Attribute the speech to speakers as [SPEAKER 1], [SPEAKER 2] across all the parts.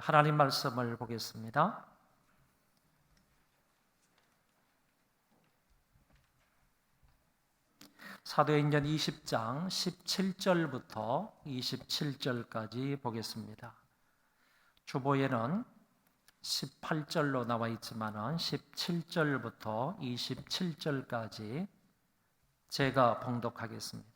[SPEAKER 1] 하나님 말씀을 보겠습니다. 사도행전 20장 17절부터 27절까지 보겠습니다. 주보에는 18절로 나와 있지만 17절부터 27절까지 제가 봉독하겠습니다.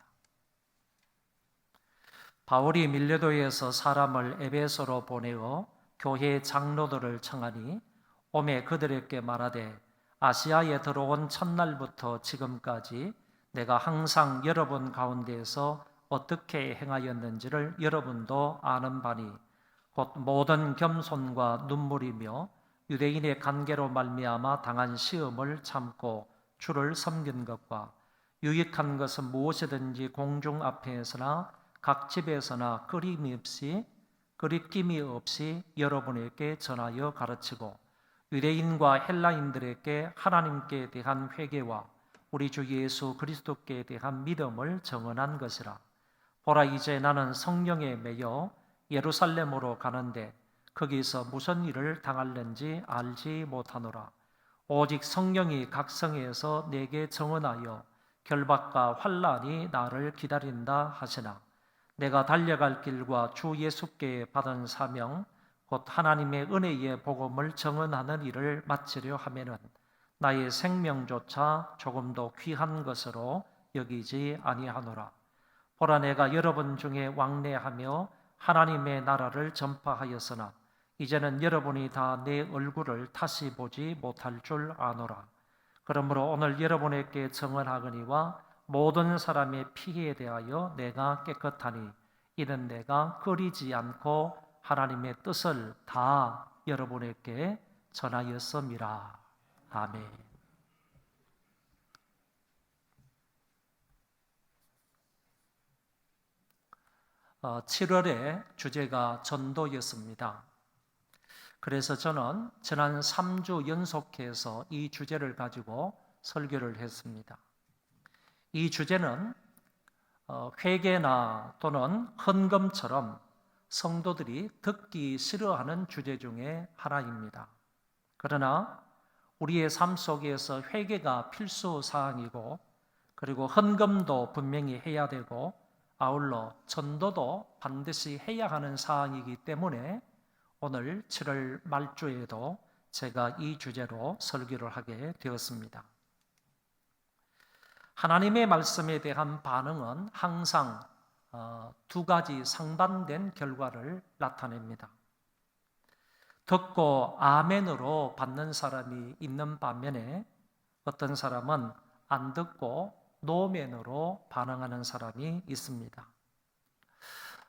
[SPEAKER 1] 바울이 밀레도에서 사람을 에베소로 보내어 교회 장로들을 청하니 오매 그들에게 말하되 아시아에 들어온 첫날부터 지금까지 내가 항상 여러분 가운데에서 어떻게 행하였는지를 여러분도 아는 바니 곧 모든 겸손과 눈물이며 유대인의 관계로 말미암아 당한 시험을 참고 주를 섬긴 것과 유익한 것은 무엇이든지 공중 앞에서나 각 집에서나 거리낌이 없이 여러분에게 전하여 가르치고 유대인과 헬라인들에게 하나님께 대한 회개와 우리 주 예수 그리스도께 대한 믿음을 증언한 것이라. 보라, 이제 나는 성령에 매여 예루살렘으로 가는데 거기서 무슨 일을 당할는지 알지 못하노라. 오직 성령이 각 성에서 내게 증언하여 결박과 환난이 나를 기다린다 하시나 내가 달려갈 길과 주 예수께 받은 사명 곧 하나님의 은혜의 복음을 증언하는 일을 마치려 하면은 나의 생명조차 조금도 귀한 것으로 여기지 아니하노라. 보라, 내가 여러분 중에 왕래하며 하나님의 나라를 전파하였으나 이제는 여러분이 다 내 얼굴을 다시 보지 못할 줄 아노라. 그러므로 오늘 여러분에게 증언하거니와 모든 사람의 피해에 대하여 내가 깨끗하니 이는 내가 꺼리지 않고 하나님의 뜻을 다 여러분에게 전하였음이라. 아멘. 7월의 주제가 전도였습니다. 그래서 저는 지난 3주 연속해서 이 주제를 가지고 설교를 했습니다. 이 주제는 회개나 또는 헌금처럼 성도들이 듣기 싫어하는 주제 중에 하나입니다. 그러나 우리의 삶 속에서 회개가 필수 사항이고 그리고 헌금도 분명히 해야 되고 아울러 전도도 반드시 해야 하는 사항이기 때문에 오늘 7월 말주에도 제가 이 주제로 설교를 하게 되었습니다. 하나님의 말씀에 대한 반응은 항상 두 가지 상반된 결과를 나타냅니다. 듣고 아멘으로 받는 사람이 있는 반면에 어떤 사람은 안 듣고 노멘으로 반응하는 사람이 있습니다.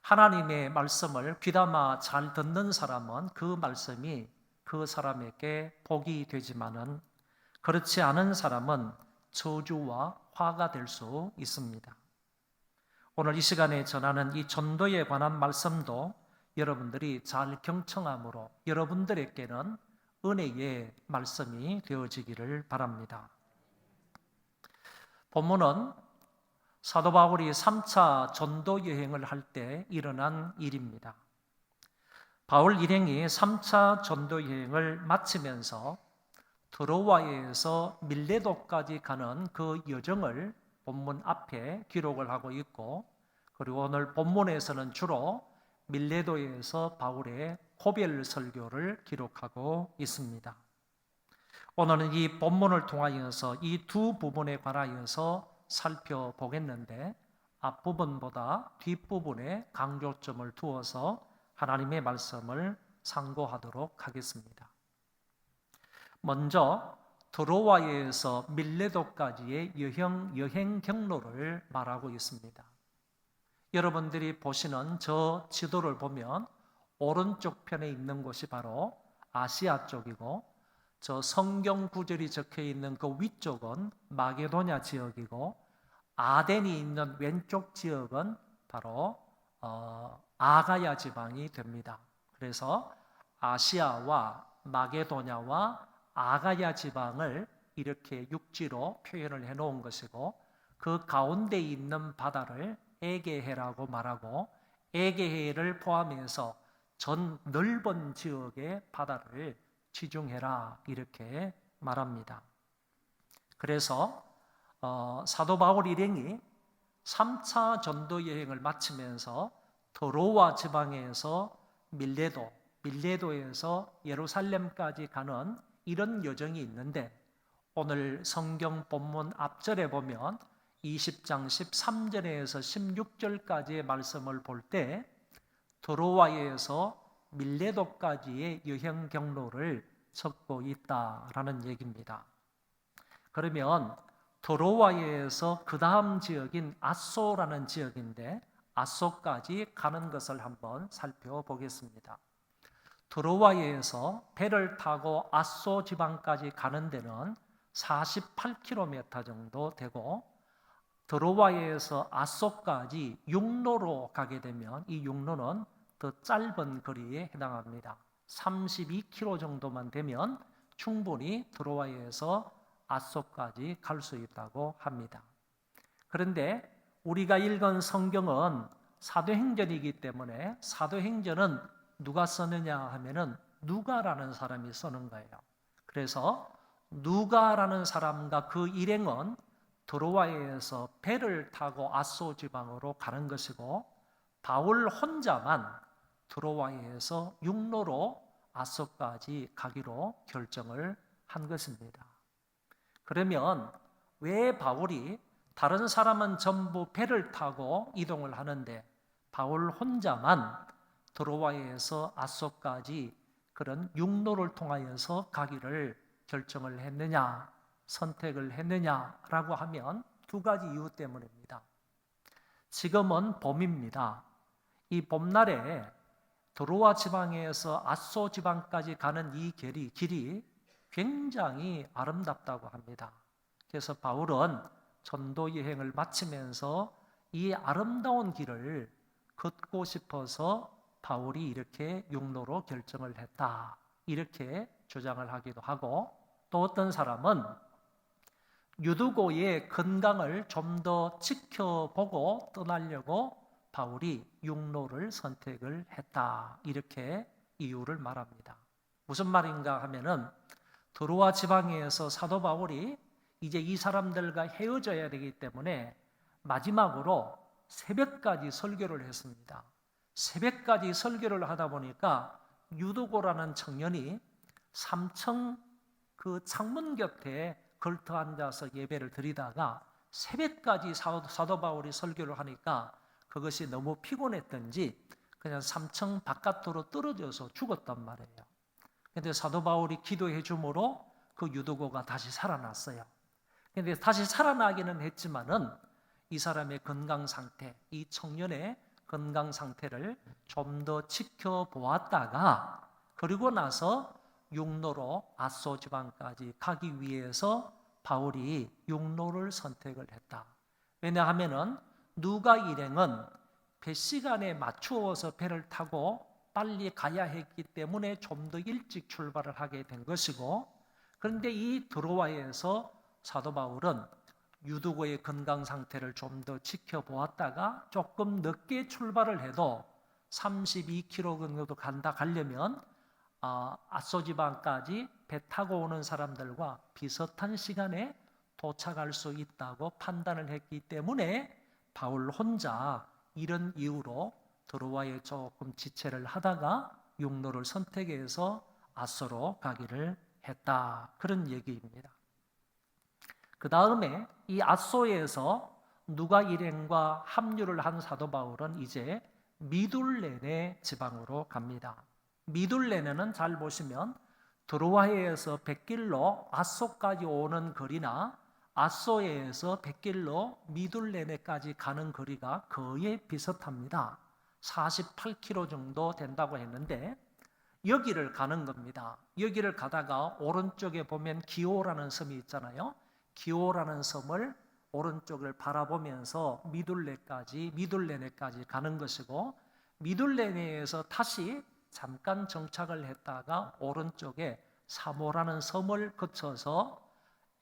[SPEAKER 1] 하나님의 말씀을 귀담아 잘 듣는 사람은 그 말씀이 그 사람에게 복이 되지만은 그렇지 않은 사람은 저주와 화가 될 수 있습니다. 오늘 이 시간에 전하는 이 전도에 관한 말씀도 여러분들이 잘 경청함으로 여러분들에게는 은혜의 말씀이 되어지기를 바랍니다. 본문은 사도 바울이 3차 전도 여행을 할 때 일어난 일입니다. 바울 일행이 3차 전도 여행을 마치면서 드로아에서 밀레도까지 가는 그 여정을 본문 앞에 기록을 하고 있고 그리고 오늘 본문에서는 주로 밀레도에서 바울의 고별 설교를 기록하고 있습니다. 오늘은 이 본문을 통하여서 이 두 부분에 관하여서 살펴보겠는데 앞부분보다 뒷부분에 강조점을 두어서 하나님의 말씀을 상고하도록 하겠습니다. 먼저 드로아에서 밀레도까지의 여행 경로를 말하고 있습니다. 여러분들이 보시는 저 지도를 보면 오른쪽 편에 있는 곳이 바로 아시아 쪽이고 저 성경 구절이 적혀 있는 그 위쪽은 마게도냐 지역이고 아덴이 있는 왼쪽 지역은 바로 아가야 지방이 됩니다. 그래서 아시아와 마게도냐와 아가야 지방을 이렇게 육지로 표현을 해놓은 것이고 그 가운데 있는 바다를 에게해라고 말하고 에게해를 포함해서 전 넓은 지역의 바다를 지중해라 이렇게 말합니다. 그래서 사도 바울 일행이 3차 전도 여행을 마치면서 드로아 지방에서 밀레도에서 예루살렘까지 가는 이런 여정이 있는데, 오늘 성경 본문 앞절에 보면 20장 13절에서 16절까지의 말씀을 볼 때 드로아에서 밀레도까지의 여행 경로를 적고 있다라는 얘기입니다. 그러면 드로아에서 그 다음 지역인 아소라는 지역인데, 아소까지 가는 것을 한번 살펴보겠습니다. 드로아에서 배를 타고 아소 지방까지 가는 데는 48km 정도 되고, 드로아에서 아소까지 육로로 가게 되면 이 육로는 더 짧은 거리에 해당합니다. 32km 정도만 되면 충분히 드로아에서 아소까지 갈 수 있다고 합니다. 그런데 우리가 읽은 성경은 사도행전이기 때문에 사도행전은 누가 쓰느냐 하면은 누가라는 사람이 쓰는 거예요. 그래서 누가라는 사람과 그 일행은 드로아에서 배를 타고 아소 지방으로 가는 것이고, 바울 혼자만 드로아에서 육로로 아소까지 가기로 결정을 한 것입니다. 그러면 왜 바울이, 다른 사람은 전부 배를 타고 이동을 하는데 바울 혼자만 드로아에서 아소까지 그런 육로를 통하여서 가기를 결정을 했느냐, 선택을 했느냐라고 하면 두 가지 이유 때문입니다. 지금은 봄입니다. 이 봄날에 드로아 지방에서 아소 지방까지 가는 이 길이 굉장히 아름답다고 합니다. 그래서 바울은 전도 여행을 마치면서 이 아름다운 길을 걷고 싶어서 바울이 이렇게 육로로 결정을 했다, 이렇게 주장을 하기도 하고, 또 어떤 사람은 유두고의 건강을 좀 더 지켜보고 떠나려고 바울이 육로를 선택을 했다, 이렇게 이유를 말합니다. 무슨 말인가 하면은 드로아 지방에서 사도 바울이 이제 이 사람들과 헤어져야 되기 때문에 마지막으로 새벽까지 설교를 했습니다. 새벽까지 설교를 하다 보니까 유두고라는 청년이 3층 그 창문 곁에 걸터 앉아서 예배를 드리다가 새벽까지 사도 바울이 설교를 하니까 그것이 너무 피곤했던지 그냥 3층 바깥으로 떨어져서 죽었단 말이에요. 그런데 사도 바울이 기도해 주므로 그 유두고가 다시 살아났어요. 그런데 다시 살아나기는 했지만은 이 사람의 건강 상태, 이 청년의 건강 상태를 좀 더 지켜보았다가, 그리고 나서 육로로 아소 지방까지 가기 위해서 바울이 육로를 선택을 했다. 왜냐하면은 누가 일행은 배 시간에 맞추어서 배를 타고 빨리 가야 했기 때문에 좀 더 일찍 출발을 하게 된 것이고, 그런데 이 드로아에서 사도 바울은 유두고의 건강 상태를 좀 더 지켜보았다가 조금 늦게 출발을 해도 32km 정도 가려면 아소 지방까지 배 타고 오는 사람들과 비슷한 시간에 도착할 수 있다고 판단을 했기 때문에 바울 혼자 이런 이유로 드로아에 조금 지체를 하다가 육로를 선택해서 아소로 가기를 했다, 그런 얘기입니다. 그 다음에 이 아소에서 누가 일행과 합류를 한 사도 바울은 이제 미둘레네 지방으로 갑니다. 미둘레네는 잘 보시면 드로아에서 뱃길로 아소까지 오는 거리나 아소에서 뱃길로 미둘레네까지 가는 거리가 거의 비슷합니다. 48km 정도 된다고 했는데 여기를 가는 겁니다. 여기를 가다가 오른쪽에 보면 기오라는 섬이 있잖아요. 기오라는 섬을 오른쪽을 바라보면서 미둘레네까지 가는 것이고, 미둘레네에서 다시 잠깐 정착을 했다가 오른쪽에 사모라는 섬을 거쳐서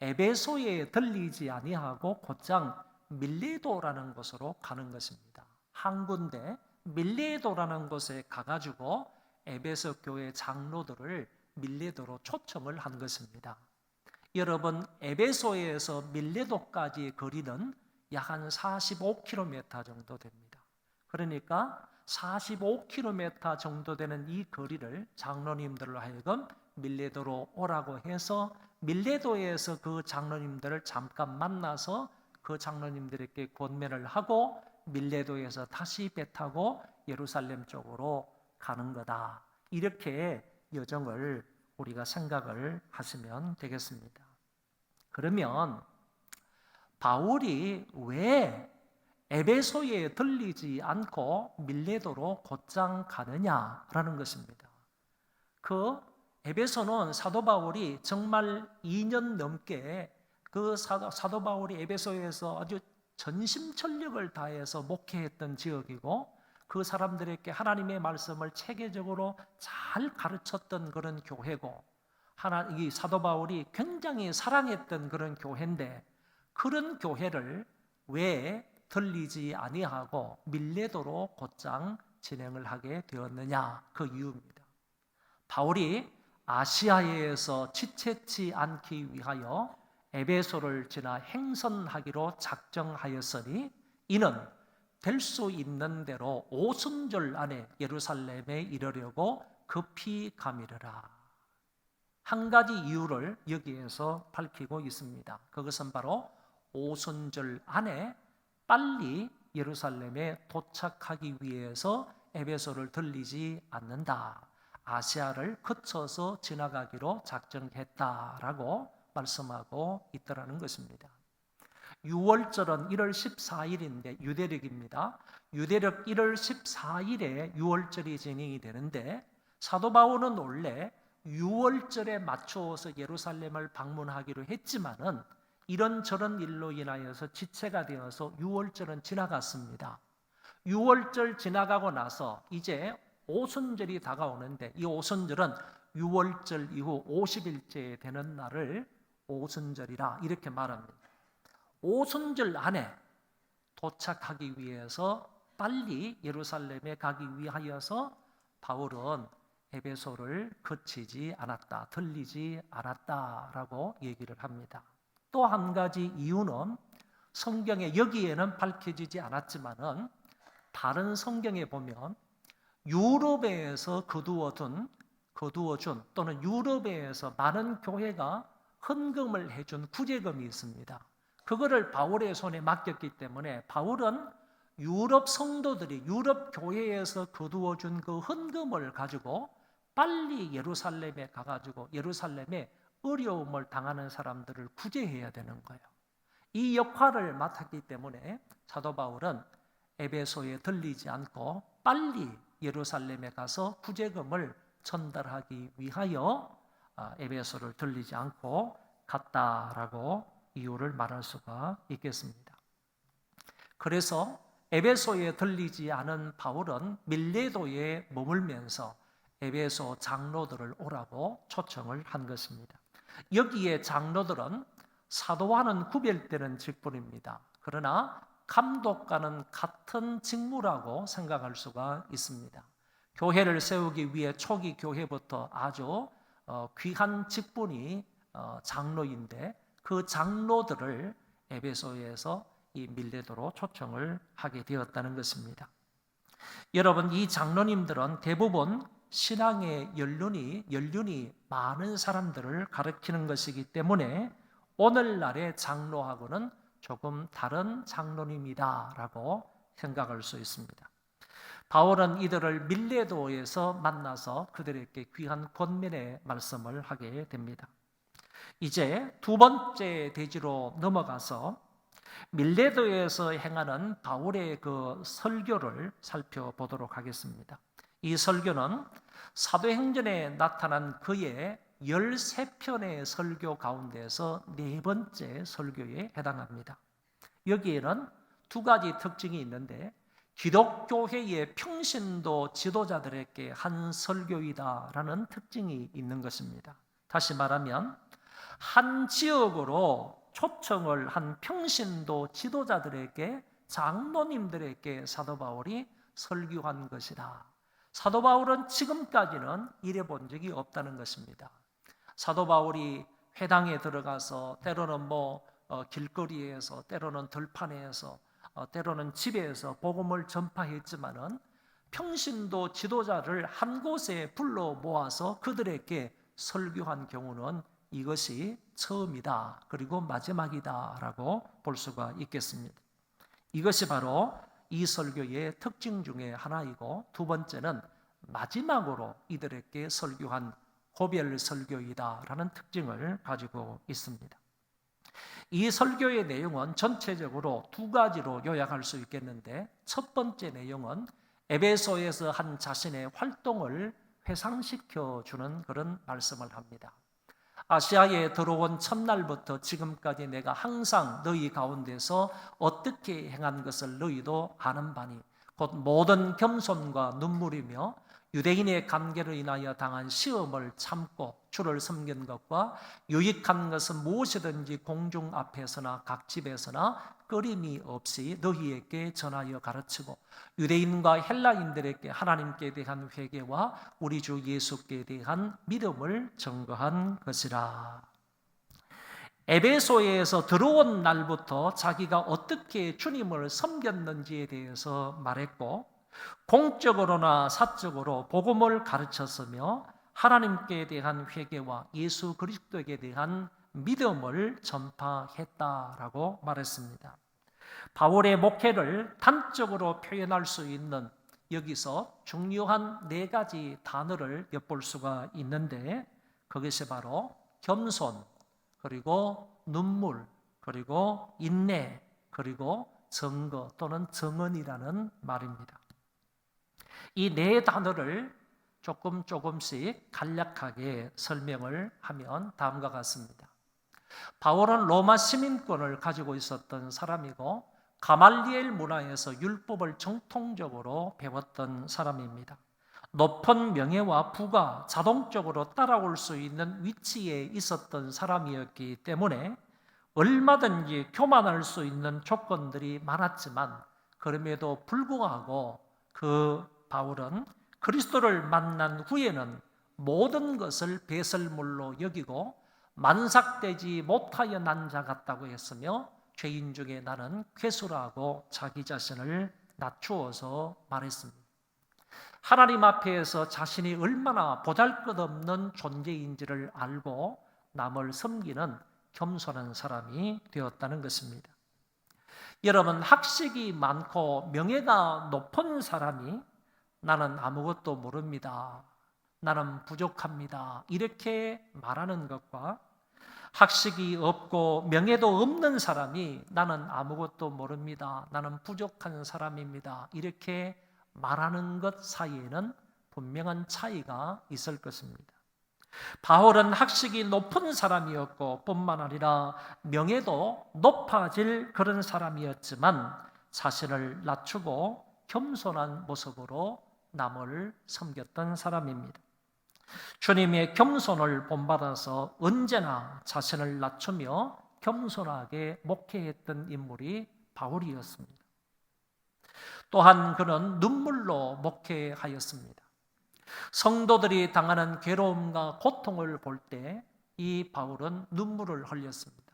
[SPEAKER 1] 에베소에 들리지 아니하고 곧장 밀레도라는 곳으로 가는 것입니다. 한 군데 밀레도라는 곳에 가가지고 에베소 교회 장로들을 밀레도로 초청을 한 것입니다. 여러분, 에베소에서 밀레도까지의 거리는 약 한 45km 정도 됩니다. 그러니까 45km 정도 되는 이 거리를 장로님들로 하여금 밀레도로 오라고 해서 밀레도에서 그 장로님들을 잠깐 만나서 그 장로님들에게 권면을 하고 밀레도에서 다시 배 타고 예루살렘 쪽으로 가는 거다. 이렇게 여정을 우리가 생각을 하시면 되겠습니다. 그러면 바울이 왜 에베소에 들리지 않고 밀레도로 곧장 가느냐라는 것입니다. 그 에베소는 사도 바울이 정말 2년 넘게 그 사도 바울이 에베소에서 아주 전심전력을 다해서 목회했던 지역이고 그 사람들에게 하나님의 말씀을 체계적으로 잘 가르쳤던 그런 교회고 이 사도 바울이 굉장히 사랑했던 그런 교회인데 그런 교회를 왜 들리지 아니하고 밀레도로 곧장 진행을 하게 되었느냐 그 이유입니다. 바울이 아시아에서 지체치 않기 위하여 에베소를 지나 행선하기로 작정하였으니 이는 될 수 있는 대로 오순절 안에 예루살렘에 이르려고 급히 가미르라. 한 가지 이유를 여기에서 밝히고 있습니다. 그것은 바로 오순절 안에 빨리 예루살렘에 도착하기 위해서 에베소를 들리지 않는다. 아시아를 거쳐서 지나가기로 작정했다라고 말씀하고 있더라는 것입니다. 6월절은 1월 14일인데 유대력입니다. 유대력 1월 14일에 6월절이 진행이 되는데 사도 바울은 원래 6월절에 맞추어서 예루살렘을 방문하기로 했지만은 이런저런 일로 인하여서 지체가 되어서 6월절은 지나갔습니다. 6월절 지나가고 나서 이제 오순절이 다가오는데 이 오순절은 6월절 이후 50일째 되는 날을 오순절이라 이렇게 말합니다. 오순절 안에 도착하기 위해서 빨리 예루살렘에 가기 위하여서 바울은 에베소를 거치지 않았다, 들리지 않았다라고 얘기를 합니다. 또 한 가지 이유는 성경에 여기에는 밝혀지지 않았지만은 다른 성경에 보면 유럽에서 거두어준 또는 유럽에서 많은 교회가 헌금을 해준 구제금이 있습니다. 그거를 바울의 손에 맡겼기 때문에 바울은 유럽 성도들이 유럽 교회에서 거두어준 그 헌금을 가지고 빨리 예루살렘에 가가지고 예루살렘에 어려움을 당하는 사람들을 구제해야 되는 거예요. 이 역할을 맡았기 때문에 사도 바울은 에베소에 들리지 않고 빨리 예루살렘에 가서 구제금을 전달하기 위하여 에베소를 들리지 않고 갔다라고 이유를 말할 수가 있겠습니다. 그래서 에베소에 들리지 않은 바울은 밀레도에 머물면서 에베소 장로들을 오라고 초청을 한 것입니다. 여기에 장로들은 사도와는 구별되는 직분입니다. 그러나 감독과는 같은 직무라고 생각할 수가 있습니다. 교회를 세우기 위해 초기 교회부터 아주 귀한 직분이 장로인데 그 장로들을 에베소에서 이 밀레도로 초청을 하게 되었다는 것입니다. 여러분, 이 장로님들은 대부분 신앙의 연륜이 많은 사람들을 가리키는 것이기 때문에 오늘날의 장로하고는 조금 다른 장로님이다라고 생각할 수 있습니다. 바울은 이들을 밀레도에서 만나서 그들에게 귀한 권면의 말씀을 하게 됩니다. 이제 두 번째 대지로 넘어가서 밀레도에서 행하는 바울의 그 설교를 살펴보도록 하겠습니다. 이 설교는 사도행전에 나타난 그의 13편의 설교 가운데서 네 번째 설교에 해당합니다. 여기에는 두 가지 특징이 있는데 기독교회의 평신도 지도자들에게 한 설교이다라는 특징이 있는 것입니다. 다시 말하면 한 지역으로 초청을 한 평신도 지도자들에게 장로님들에게 사도 바울이 설교한 것이다. 사도 바울은 지금까지는 이래 본 적이 없다는 것입니다. 사도 바울이 회당에 들어가서 때로는 길거리에서, 때로는 들판에서, 때로는 집에서 복음을 전파했지만은 평신도 지도자를 한 곳에 불러 모아서 그들에게 설교한 경우는 이것이 처음이다, 그리고 마지막이다라고 볼 수가 있겠습니다. 이것이 바로 이 설교의 특징 중에 하나이고, 두 번째는 마지막으로 이들에게 설교한 고별 설교이다라는 특징을 가지고 있습니다. 이 설교의 내용은 전체적으로 두 가지로 요약할 수 있겠는데, 첫 번째 내용은 에베소에서 한 자신의 활동을 회상시켜 주는 그런 말씀을 합니다. 아시아에 들어온 첫날부터 지금까지 내가 항상 너희 가운데서 어떻게 행한 것을 너희도 아는 바니, 곧 모든 겸손과 눈물이며 유대인의 관계로 인하여 당한 시험을 참고 주를 섬긴 것과 유익한 것은 무엇이든지 공중 앞에서나 각 집에서나 끊임이 없이 너희에게 전하여 가르치고, 유대인과 헬라인들에게 하나님께 대한 회개와 우리 주 예수께 대한 믿음을 증거한 것이라. 에베소에서 들어온 날부터 자기가 어떻게 주님을 섬겼는지에 대해서 말했고, 공적으로나 사적으로 복음을 가르쳤으며 하나님께 대한 회개와 예수 그리스도에 대한 믿음을 전파했다라고 말했습니다. 바울의 목회를 단적으로 표현할 수 있는 여기서 중요한 네 가지 단어를 엿볼 수가 있는데, 그것이 바로 겸손, 그리고 눈물, 그리고 인내, 그리고 증거 또는 증언이라는 말입니다. 이 네 단어를 조금씩 간략하게 설명을 하면 다음과 같습니다. 바울은 로마 시민권을 가지고 있었던 사람이고, 가말리엘 문화에서 율법을 정통적으로 배웠던 사람입니다. 높은 명예와 부가 자동적으로 따라올 수 있는 위치에 있었던 사람이었기 때문에 얼마든지 교만할 수 있는 조건들이 많았지만, 그럼에도 불구하고 바울은 그리스도를 만난 후에는 모든 것을 배설물로 여기고 만삭되지 못하여 난 자 같다고 했으며, 죄인 중에 나는 괴수라고 자기 자신을 낮추어서 말했습니다. 하나님 앞에서 자신이 얼마나 보잘것없는 존재인지를 알고 남을 섬기는 겸손한 사람이 되었다는 것입니다. 여러분, 학식이 많고 명예가 높은 사람이 나는 아무것도 모릅니다, 나는 부족합니다, 이렇게 말하는 것과 학식이 없고 명예도 없는 사람이 나는 아무것도 모릅니다, 나는 부족한 사람입니다, 이렇게 말하는 것 사이에는 분명한 차이가 있을 것입니다. 바울은 학식이 높은 사람이었고 뿐만 아니라 명예도 높아질 그런 사람이었지만, 자신을 낮추고 겸손한 모습으로 남을 섬겼던 사람입니다. 주님의 겸손을 본받아서 언제나 자신을 낮추며 겸손하게 목회했던 인물이 바울이었습니다. 또한 그는 눈물로 목회하였습니다. 성도들이 당하는 괴로움과 고통을 볼 때 이 바울은 눈물을 흘렸습니다.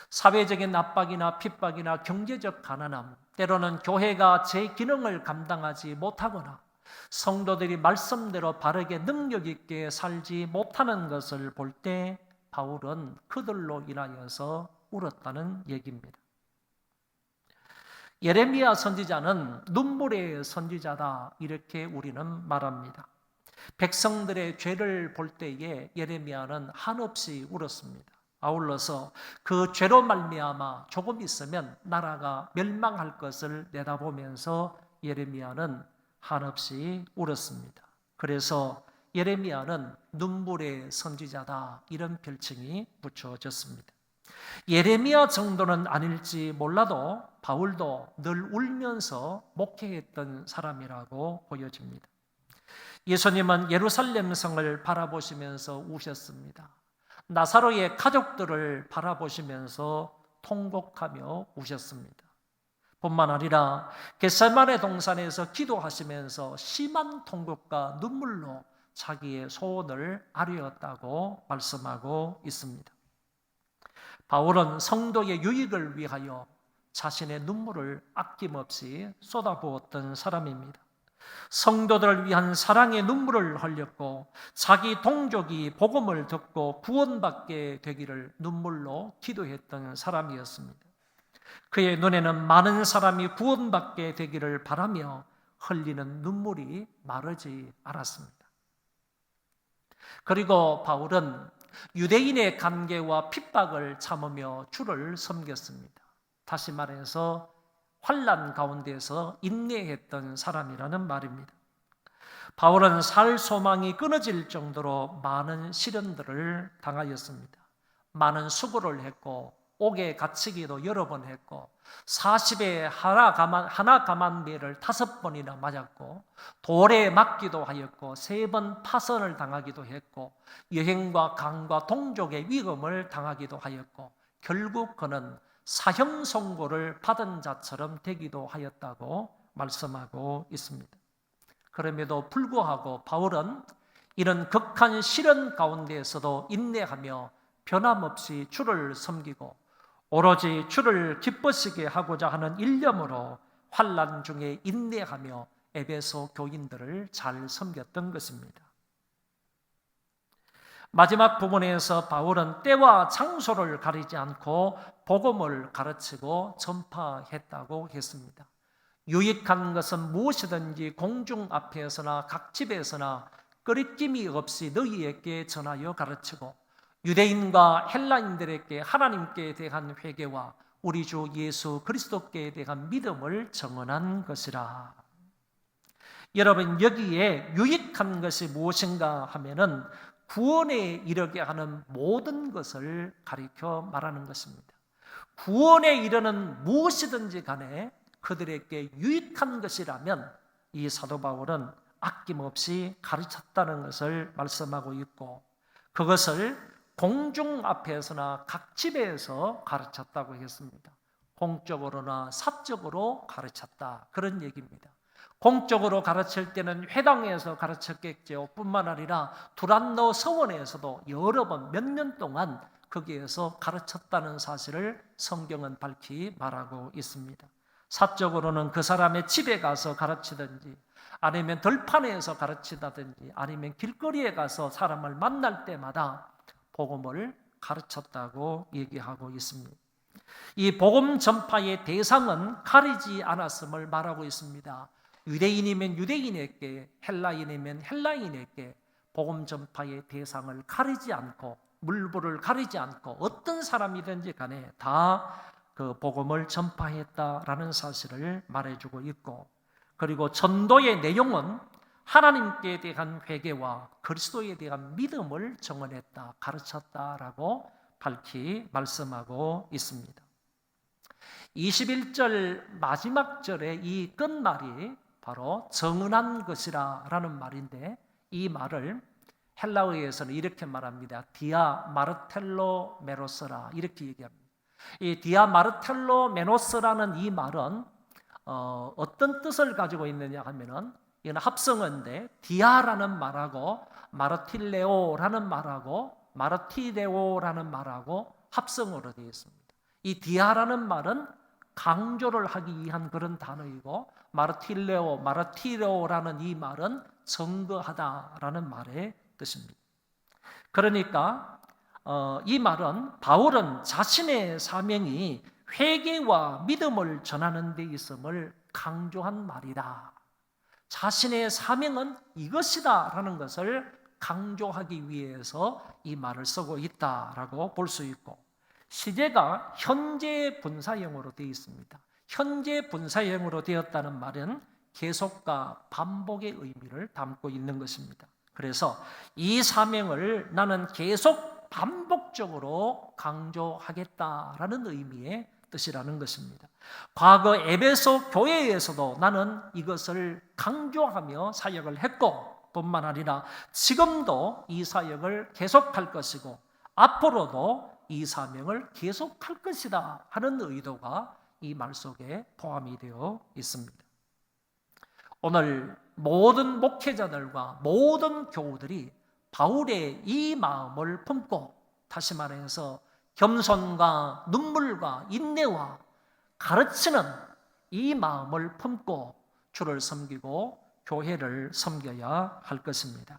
[SPEAKER 1] 사회적인 압박이나 핍박이나 경제적 가난함, 때로는 교회가 제 기능을 감당하지 못하거나 성도들이 말씀대로 바르게 능력 있게 살지 못하는 것을 볼 때 바울은 그들로 인하여서 울었다는 얘기입니다. 예레미야 선지자는 눈물의 선지자다, 이렇게 우리는 말합니다. 백성들의 죄를 볼 때에 예레미야는 한없이 울었습니다. 아울러서 그 죄로 말미암아 조금 있으면 나라가 멸망할 것을 내다보면서 예레미야는 한없이 울었습니다. 그래서 예레미야는 눈물의 선지자다, 이런 별칭이 붙여졌습니다. 예레미야 정도는 아닐지 몰라도 바울도 늘 울면서 목회했던 사람이라고 보여집니다. 예수님은 예루살렘 성을 바라보시면서 우셨습니다. 나사로의 가족들을 바라보시면서 통곡하며 우셨습니다. 뿐만 아니라 겟세마네 동산에서 기도하시면서 심한 통곡과 눈물로 자기의 소원을 아뢰었다고 말씀하고 있습니다. 바울은 성도의 유익을 위하여 자신의 눈물을 아낌없이 쏟아부었던 사람입니다. 성도들을 위한 사랑의 눈물을 흘렸고 자기 동족이 복음을 듣고 구원받게 되기를 눈물로 기도했던 사람이었습니다. 그의 눈에는 많은 사람이 구원받게 되기를 바라며 흘리는 눈물이 마르지 않았습니다. 그리고 바울은 유대인의 관계와 핍박을 참으며 주를 섬겼습니다. 다시 말해서 환난 가운데서 인내했던 사람이라는 말입니다. 바울은 살 소망이 끊어질 정도로 많은 시련들을 당하였습니다. 많은 수고를 했고 옥에 갇히기도 여러 번 했고 40에 하나 가만매를 5번이나 맞았고 돌에 맞기도 하였고 3번 파선을 당하기도 했고 여행과 강과 동족의 위험을 당하기도 하였고 결국 그는 사형 선고를 받은 자처럼 되기도 하였다고 말씀하고 있습니다. 그럼에도 불구하고 바울은 이런 극한 시련 가운데에서도 인내하며 변함없이 주를 섬기고 오로지 주를 기쁘시게 하고자 하는 일념으로 환난 중에 인내하며 에베소 교인들을 잘 섬겼던 것입니다. 마지막 부분에서 바울은 때와 장소를 가리지 않고 복음을 가르치고 전파했다고 했습니다. 유익한 것은 무엇이든지 공중 앞에서나 각 집에서나 꺼리낌이 없이 너희에게 전하여 가르치고 유대인과 헬라인들에게 하나님께 대한 회개와 우리 주 예수 그리스도께 대한 믿음을 증언한 것이라. 여러분, 여기에 유익한 것이 무엇인가 하면은 구원에 이르게 하는 모든 것을 가리켜 말하는 것입니다. 구원에 이르는 무엇이든지 간에 그들에게 유익한 것이라면 이 사도 바울은 아낌없이 가르쳤다는 것을 말씀하고 있고 그것을 공중 앞에서나 각 집에서 가르쳤다고 했습니다. 공적으로나 사적으로 가르쳤다, 그런 얘기입니다. 공적으로 가르칠 때는 회당에서 가르쳤겠죠. 뿐만 아니라 두란노 서원에서도 여러 번 몇 년 동안 거기에서 가르쳤다는 사실을 성경은 밝히 말하고 있습니다. 사적으로는 그 사람의 집에 가서 가르치든지 아니면 들판에서 가르치다든지 아니면 길거리에 가서 사람을 만날 때마다 복음을 가르쳤다고 얘기하고 있습니다. 이 복음 전파의 대상은 가리지 않았음을 말하고 있습니다. 유대인이면 유대인에게, 헬라인이면 헬라인에게 복음 전파의 대상을 가리지 않고 물부를 가리지 않고 어떤 사람이든지 간에 다 그 복음을 전파했다라는 사실을 말해주고 있고 그리고 전도의 내용은 하나님께 대한 회개와 그리스도에 대한 믿음을 증언했다, 가르쳤다라고 밝히 말씀하고 있습니다. 21절 마지막 절의 이 끝말이 바로 정언한 것이라 라는 말인데 이 말을 헬라어에서는 이렇게 말합니다. 디아 마르텔로 메노스라 이렇게 얘기합니다. 이 디아 마르텔로 메노스라는 이 말은 어떤 뜻을 가지고 있느냐 하면은 이건 합성어인데 디아라는 말하고 마르틸레오라는 말하고 마르티레오라는 말하고 합성어로 되어 있습니다. 이 디아라는 말은 강조를 하기 위한 그런 단어이고 마르틸레오, 마르티레오라는 이 말은 증거하다라는 말의 뜻입니다. 그러니까 이 말은 바울은 자신의 사명이 회개와 믿음을 전하는 데 있음을 강조한 말이다. 자신의 사명은 이것이다 라는 것을 강조하기 위해서 이 말을 쓰고 있다라고 볼 수 있고 시제가 현재 분사형으로 되어 있습니다. 현재 분사형으로 되었다는 말은 계속과 반복의 의미를 담고 있는 것입니다. 그래서 이 사명을 나는 계속 반복적으로 강조하겠다라는 의미의 뜻이라는 것입니다. 과거 에베소 교회에서도 나는 이것을 강조하며 사역을 했고 뿐만 아니라 지금도 이 사역을 계속할 것이고 앞으로도 이 사명을 계속할 것이다 하는 의도가 이 말 속에 포함이 되어 있습니다. 오늘 모든 목회자들과 모든 교우들이 바울의 이 마음을 품고, 다시 말해서 겸손과 눈물과 인내와 가르치는 이 마음을 품고 주를 섬기고 교회를 섬겨야 할 것입니다.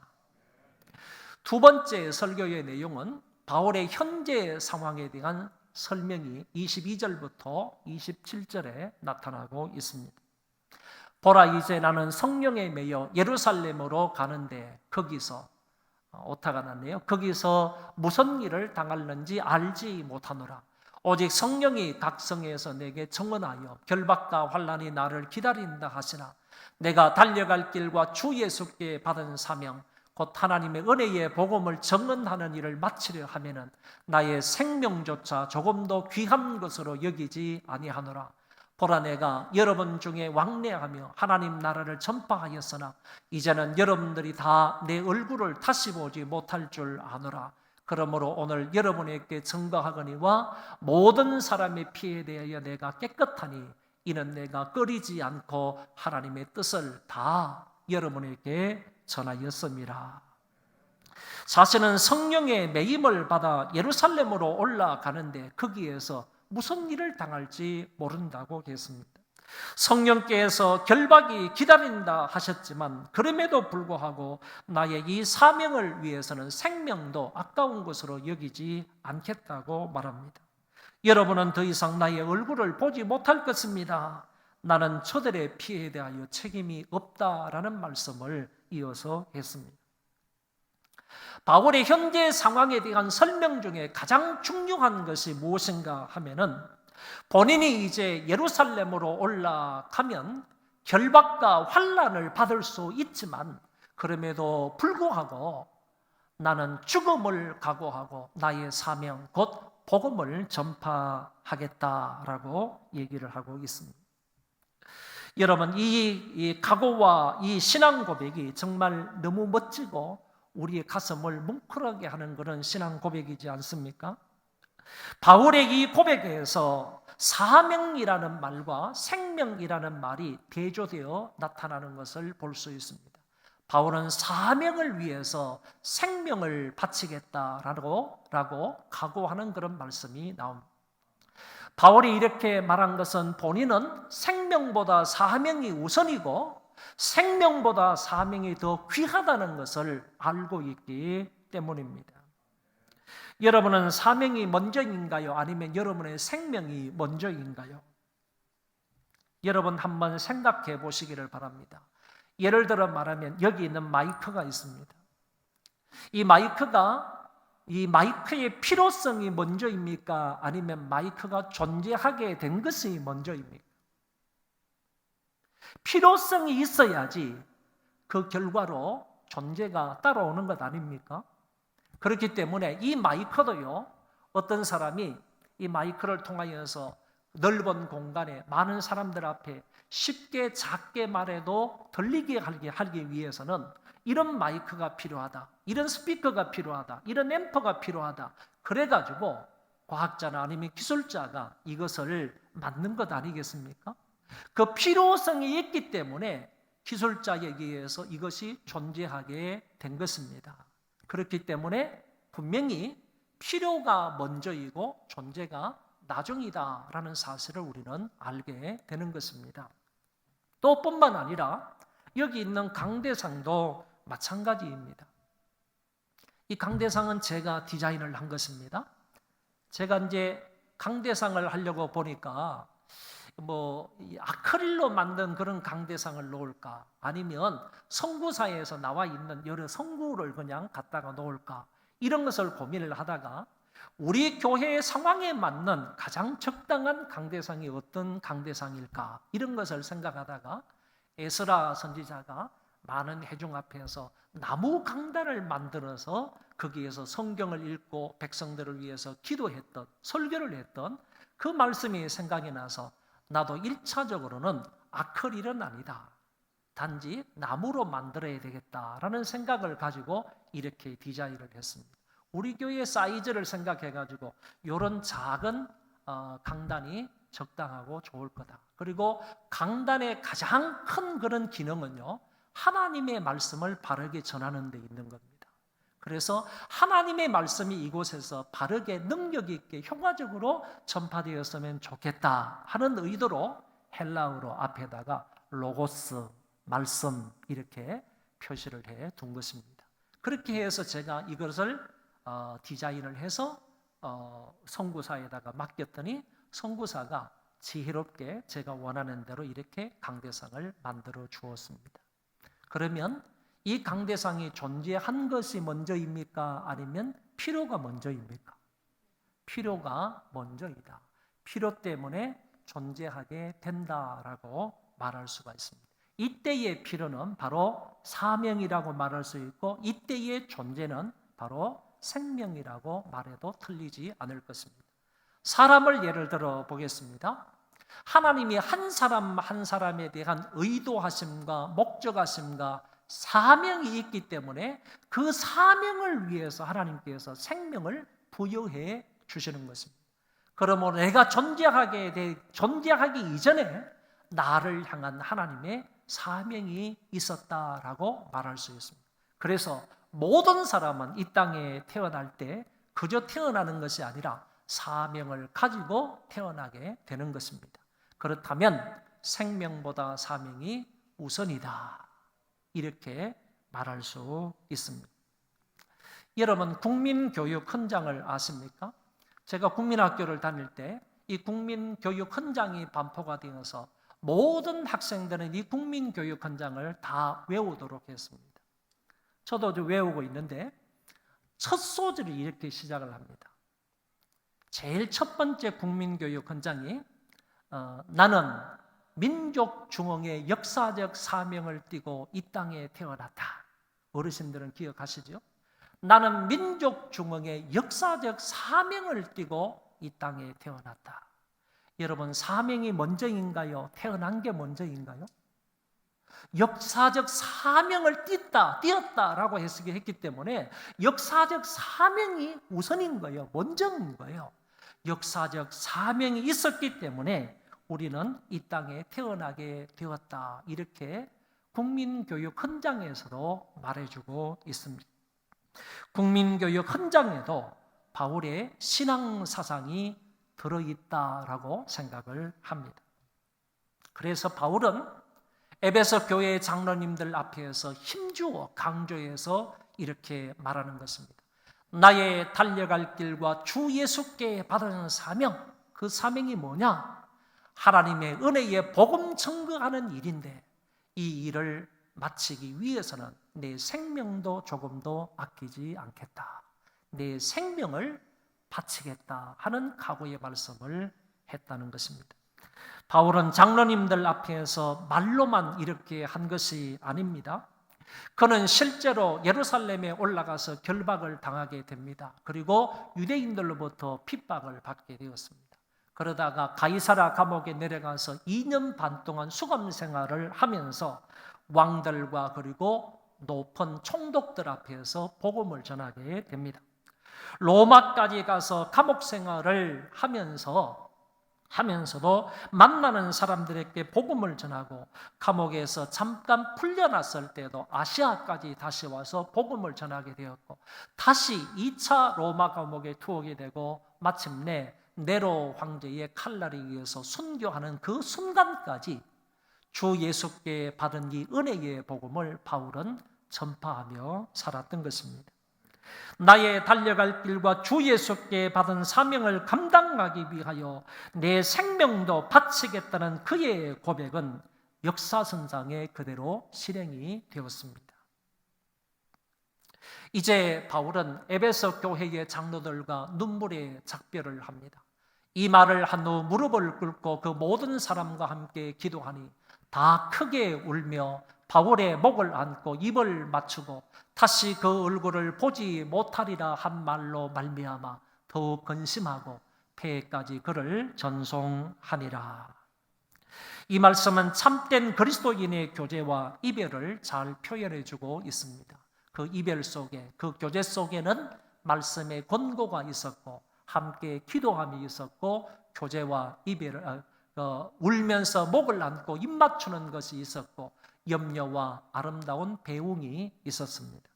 [SPEAKER 1] 두 번째 설교의 내용은 바울의 현재 상황에 대한 설명이 22절부터 27절에 나타나고 있습니다. 보라, 이제 나는 성령에 매여 예루살렘으로 가는데 거기서, 오타가 났네요. 거기서 무슨 일을 당할는지 알지 못하노라. 오직 성령이 각 성에서 내게 청언하여 결박과 환난이 나를 기다린다 하시나 내가 달려갈 길과 주 예수께 받은 사명 곧 하나님의 은혜의 복음을 증언하는 일을 마치려 하면은 나의 생명조차 조금도 귀한 것으로 여기지 아니하노라. 보라, 내가 여러분 중에 왕래하며 하나님 나라를 전파하였으나 이제는 여러분들이 다 내 얼굴을 다시 보지 못할 줄 아노라. 그러므로 오늘 여러분에게 증거하거니와 모든 사람의 피에 대하여 내가 깨끗하니 이는 내가 꺼리지 않고 하나님의 뜻을 다 여러분에게 전하였습니다. 사실은 성령의 매임을 받아 예루살렘으로 올라가는데 거기에서 무슨 일을 당할지 모른다고 했습니다. 성령께서 결박이 기다린다 하셨지만 그럼에도 불구하고 나의 이 사명을 위해서는 생명도 아까운 것으로 여기지 않겠다고 말합니다. 여러분은 더 이상 나의 얼굴을 보지 못할 것입니다. 나는 저들의 피해에 대하여 책임이 없다라는 말씀을 이어서 했습니다. 바울의 현재 상황에 대한 설명 중에 가장 중요한 것이 무엇인가 하면은 본인이 이제 예루살렘으로 올라가면 결박과 환난을 받을 수 있지만 그럼에도 불구하고 나는 죽음을 각오하고 나의 사명 곧 복음을 전파하겠다라고 얘기를 하고 있습니다. 여러분, 이 각오와 이 신앙 고백이 정말 너무 멋지고 우리의 가슴을 뭉클하게 하는 그런 신앙 고백이지 않습니까? 바울의 이 고백에서 사명이라는 말과 생명이라는 말이 대조되어 나타나는 것을 볼 수 있습니다. 바울은 사명을 위해서 생명을 바치겠다라고 각오하는 그런 말씀이 나옵니다. 바울이 이렇게 말한 것은 본인은 생명보다 사명이 우선이고 생명보다 사명이 더 귀하다는 것을 알고 있기 때문입니다. 여러분은 사명이 먼저인가요? 아니면 여러분의 생명이 먼저인가요? 여러분 한번 생각해 보시기를 바랍니다. 예를 들어 말하면 여기 있는 마이크가 있습니다. 이 마이크의 필요성이 먼저입니까? 아니면 마이크가 존재하게 된 것이 먼저입니까? 필요성이 있어야지 그 결과로 존재가 따라오는 것 아닙니까? 그렇기 때문에 이 마이크도요, 어떤 사람이 이 마이크를 통하여서 넓은 공간에 많은 사람들 앞에 쉽게 작게 말해도 들리게 하기 위해서는 이런 마이크가 필요하다, 이런 스피커가 필요하다, 이런 앰프가 필요하다. 그래가지고 과학자나 아니면 기술자가 이것을 만든 것 아니겠습니까? 그 필요성이 있기 때문에 기술자에 의해서 이것이 존재하게 된 것입니다. 그렇기 때문에 분명히 필요가 먼저이고 존재가 나중이다라는 사실을 우리는 알게 되는 것입니다. 또 뿐만 아니라 여기 있는 강대상도 마찬가지입니다. 이 강대상은 제가 디자인을 한 것입니다. 제가 이제 강대상을 하려고 보니까 아크릴로 만든 그런 강대상을 놓을까, 아니면 성구사에서 나와 있는 여러 성구를 그냥 갖다가 놓을까, 이런 것을 고민을 하다가 우리 교회의 상황에 맞는 가장 적당한 강대상이 어떤 강대상일까, 이런 것을 생각하다가 에스라 선지자가 많은 회중 앞에서 나무 강단을 만들어서 거기에서 성경을 읽고 백성들을 위해서 기도했던, 설교를 했던 그 말씀이 생각이 나서 나도 1차적으로는 아크릴은 아니다, 단지 나무로 만들어야 되겠다라는 생각을 가지고 이렇게 디자인을 했습니다. 우리 교회 사이즈를 생각해가지고 이런 작은 강단이 적당하고 좋을 거다. 그리고 강단의 가장 큰 그런 기능은요, 하나님의 말씀을 바르게 전하는 데 있는 겁니다. 그래서 하나님의 말씀이 이곳에서 바르게 능력 있게 효과적으로 전파되었으면 좋겠다 하는 의도로 헬라어로 앞에다가 로고스, 말씀 이렇게 표시를 해 둔 것입니다. 그렇게 해서 제가 이것을 디자인을 해서 선구사에다가 맡겼더니 선구사가 지혜롭게 제가 원하는 대로 이렇게 강대상을 만들어 주었습니다. 그러면 이 강대상이 존재한 것이 먼저입니까? 아니면 필요가 먼저입니까? 필요가 먼저이다. 필요 때문에 존재하게 된다라고 말할 수가 있습니다. 이때의 필요는 바로 사명이라고 말할 수 있고, 이때의 존재는 바로 생명이라고 말해도 틀리지 않을 것입니다. 사람을 예를 들어 보겠습니다. 하나님이 한 사람 한 사람에 대한 의도하심과 목적하심과 사명이 있기 때문에 그 사명을 위해서 하나님께서 생명을 부여해 주시는 것입니다. 그러므로 내가 존재하기 이전에 나를 향한 하나님의 사명이 있었다라고 말할 수 있습니다. 그래서 모든 사람은 이 땅에 태어날 때 그저 태어나는 것이 아니라 사명을 가지고 태어나게 되는 것입니다. 그렇다면 생명보다 사명이 우선이다, 이렇게 말할 수 있습니다. 여러분, 국민교육 헌장을 아십니까? 제가 국민학교를 다닐 때 이 국민교육 헌장이 반포가 되어서 모든 학생들은 이 국민교육 헌장을 다 외우도록 했습니다. 저도 외우고 있는데 첫 소절이 이렇게 시작을 합니다. 제일 첫 번째 국민교육 헌장이 나는 민족 중흥의 역사적 사명을 띠고 이 땅에 태어났다. 어르신들은 기억하시죠? 나는 민족 중흥의 역사적 사명을 띠고 이 땅에 태어났다. 여러분, 사명이 먼저인가요? 태어난 게 먼저인가요? 역사적 사명을 띄었다라고 했기 때문에 역사적 사명이 우선인 거예요. 먼저인 거예요. 역사적 사명이 있었기 때문에 우리는 이 땅에 태어나게 되었다. 이렇게 국민교육 헌장에서도 말해주고 있습니다. 국민교육 헌장에도 바울의 신앙 사상이 들어있다라고 생각을 합니다. 그래서 바울은 에베소 교회 장로님들 앞에서 힘주어 강조해서 이렇게 말하는 것입니다. 나의 달려갈 길과 주 예수께 받은 사명, 그 사명이 뭐냐? 하나님의 은혜의 복음 증거하는 일인데 이 일을 마치기 위해서는 내 생명도 조금도 아끼지 않겠다. 내 생명을 바치겠다 하는 각오의 말씀을 했다는 것입니다. 바울은 장로님들 앞에서 말로만 이렇게 한 것이 아닙니다. 그는 실제로 예루살렘에 올라가서 결박을 당하게 됩니다. 그리고 유대인들로부터 핍박을 받게 되었습니다. 그러다가 가이사라 감옥에 내려가서 2년 반 동안 수감 생활을 하면서 왕들과 그리고 높은 총독들 앞에서 복음을 전하게 됩니다. 로마까지 가서 감옥 생활을 하면서도 만나는 사람들에게 복음을 전하고, 감옥에서 잠깐 풀려났을 때도 아시아까지 다시 와서 복음을 전하게 되었고, 다시 2차 로마 감옥에 투옥이 되고 마침내 네로 황제의 칼날에 의해서 순교하는 그 순간까지 주 예수께 받은 이 은혜의 복음을 바울은 전파하며 살았던 것입니다. 나의 달려갈 길과 주 예수께 받은 사명을 감당하기 위하여 내 생명도 바치겠다는 그의 고백은 역사선상에 그대로 실행이 되었습니다. 이제 바울은 에베소 교회의 장로들과 눈물의 작별을 합니다. 이 말을 한 후 무릎을 꿇고 그 모든 사람과 함께 기도하니 다 크게 울며 바울의 목을 안고 입을 맞추고 다시 그 얼굴을 보지 못하리라 한 말로 말미암아 더욱 근심하고 폐해까지 그를 전송하니라. 이 말씀은 참된 그리스도인의 교제와 이별을 잘 표현해 주고 있습니다. 그 이별 속에, 그 교제 속에는 말씀의 권고가 있었고 함께 기도함이 있었고 교제와 이별을 울면서 목을 안고 입 맞추는 것이 있었고 염려와 아름다운 배웅이 있었습니다.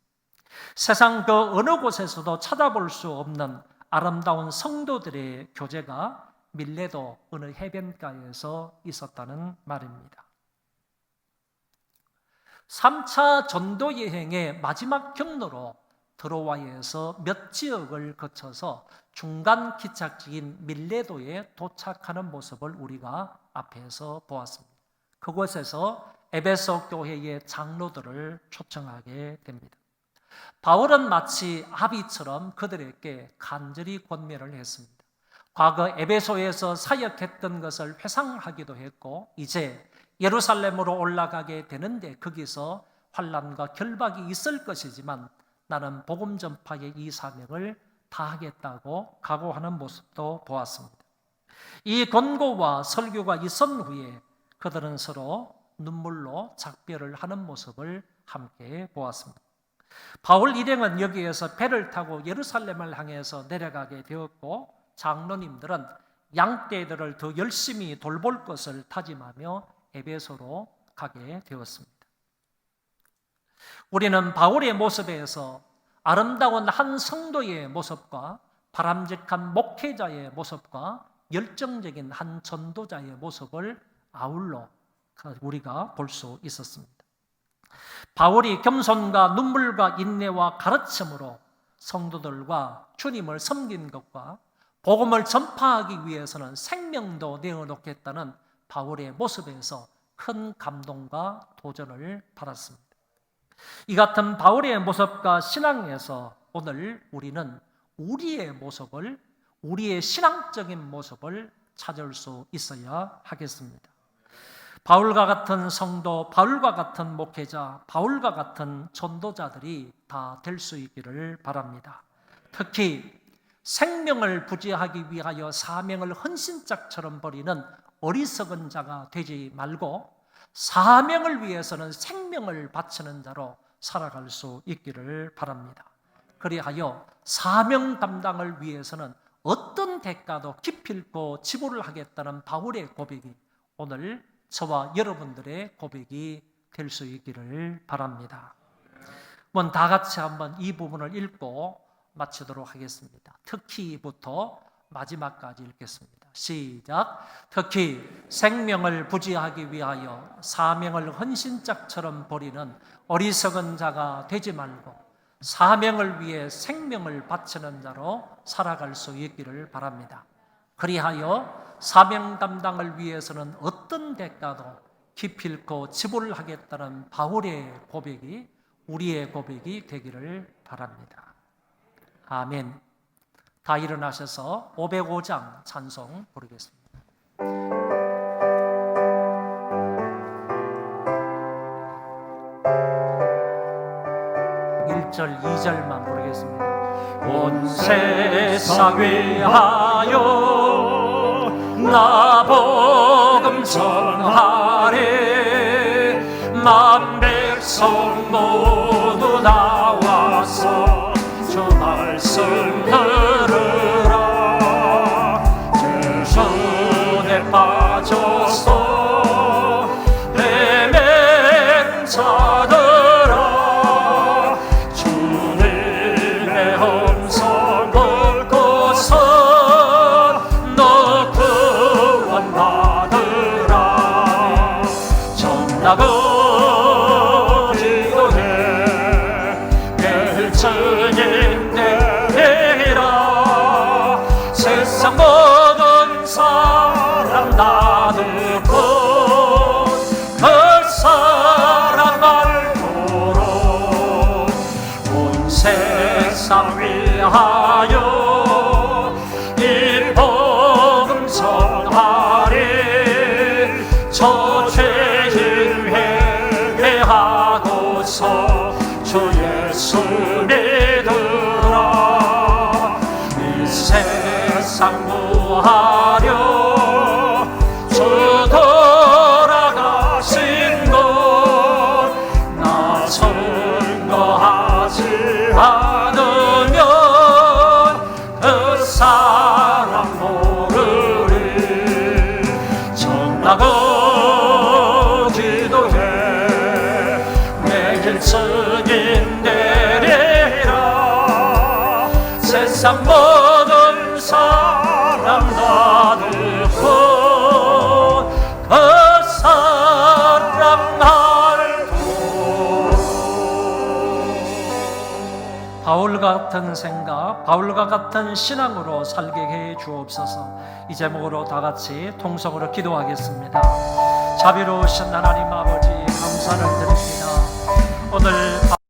[SPEAKER 1] 세상 그 어느 곳에서도 찾아볼 수 없는 아름다운 성도들의 교제가 밀레도 어느 해변가에서 있었다는 말입니다. 3차 전도 여행의 마지막 경로로 드로아에서 몇 지역을 거쳐서 중간 기착지인 밀레도에 도착하는 모습을 우리가 앞에서 보았습니다. 그곳에서 에베소 교회의 장로들을 초청하게 됩니다. 바울은 마치 아비처럼 그들에게 간절히 권면을 했습니다. 과거 에베소에서 사역했던 것을 회상하기도 했고 이제 예루살렘으로 올라가게 되는데 거기서 환난과 결박이 있을 것이지만 나는 복음 전파의 이 사명을 다하겠다고 각오하는 모습도 보았습니다. 이 권고와 설교가 있은 후에 그들은 서로 눈물로 작별을 하는 모습을 함께 보았습니다. 바울 일행은 여기에서 배를 타고 예루살렘을 향해서 내려가게 되었고 장로님들은 양떼들을 더 열심히 돌볼 것을 다짐하며 에베소로 가게 되었습니다. 우리는 바울의 모습에서 아름다운 한 성도의 모습과 바람직한 목회자의 모습과 열정적인 한 전도자의 모습을 아울러 우리가 볼 수 있었습니다. 바울이 겸손과 눈물과 인내와 가르침으로 성도들과 주님을 섬긴 것과 복음을 전파하기 위해서는 생명도 내어놓겠다는 바울의 모습에서 큰 감동과 도전을 받았습니다. 이 같은 바울의 모습과 신앙에서 오늘 우리는 우리의 모습을, 우리의 신앙적인 모습을 찾을 수 있어야 하겠습니다. 바울과 같은 성도, 바울과 같은 목회자, 바울과 같은 전도자들이 다 될 수 있기를 바랍니다. 특히 생명을 부지하기 위하여 사명을 헌신짝처럼 버리는 어리석은 자가 되지 말고 사명을 위해서는 생명을 바치는 자로 살아갈 수 있기를 바랍니다. 그리하여 사명 감당을 위해서는 어떤 대가도 기필코 지불을 하겠다는 바울의 고백이 오늘 저와 여러분들의 고백이 될 수 있기를 바랍니다. 다 같이 한번 이 부분을 읽고 마치도록 하겠습니다. 특히부터 마지막까지 읽겠습니다. 시작. 특히 생명을 부지하기 위하여 사명을 헌신짝처럼 버리는 어리석은 자가 되지 말고 사명을 위해 생명을 바치는 자로 살아갈 수 있기를 바랍니다. 그리하여 사명 감당을 위해서는 어떤 대가도 기필코 지불을 하겠다는 바울의 고백이 우리의 고백이 되기를 바랍니다. 아멘. 다 일어나셔서 505장 찬송 부르겠습니다. 1절, 2절만 부르겠습니다. 온 세상 위하여 나 복음 전하리 만 백성 모두 나와서 주 말씀 들으라. 죄손에 빠져서 헤맨 자들아 주님의 음성 듣고서 너 구원 받으라. 전나고 세상 모든 사람 다 듣고 그 사랑 알도록 온 세상 위하여 이 복음 전하리. 저 죄인 회개하고서 주 예수 믿으라. 세상 구하려 주 돌아가신 것 나 증거하지 않으면 그 사람 모르리. 나고 기도해 내게 증인 되리라. 세상 모든 사람 다 듣고 그 사람 나를 바울과 같은 생각, 바울과 같은 신앙으로 살게 해 주옵소서. 이 제목으로 다 같이 통성으로 기도하겠습니다. 자비로우신 하나님 아버지 감사를 드립니다. 오늘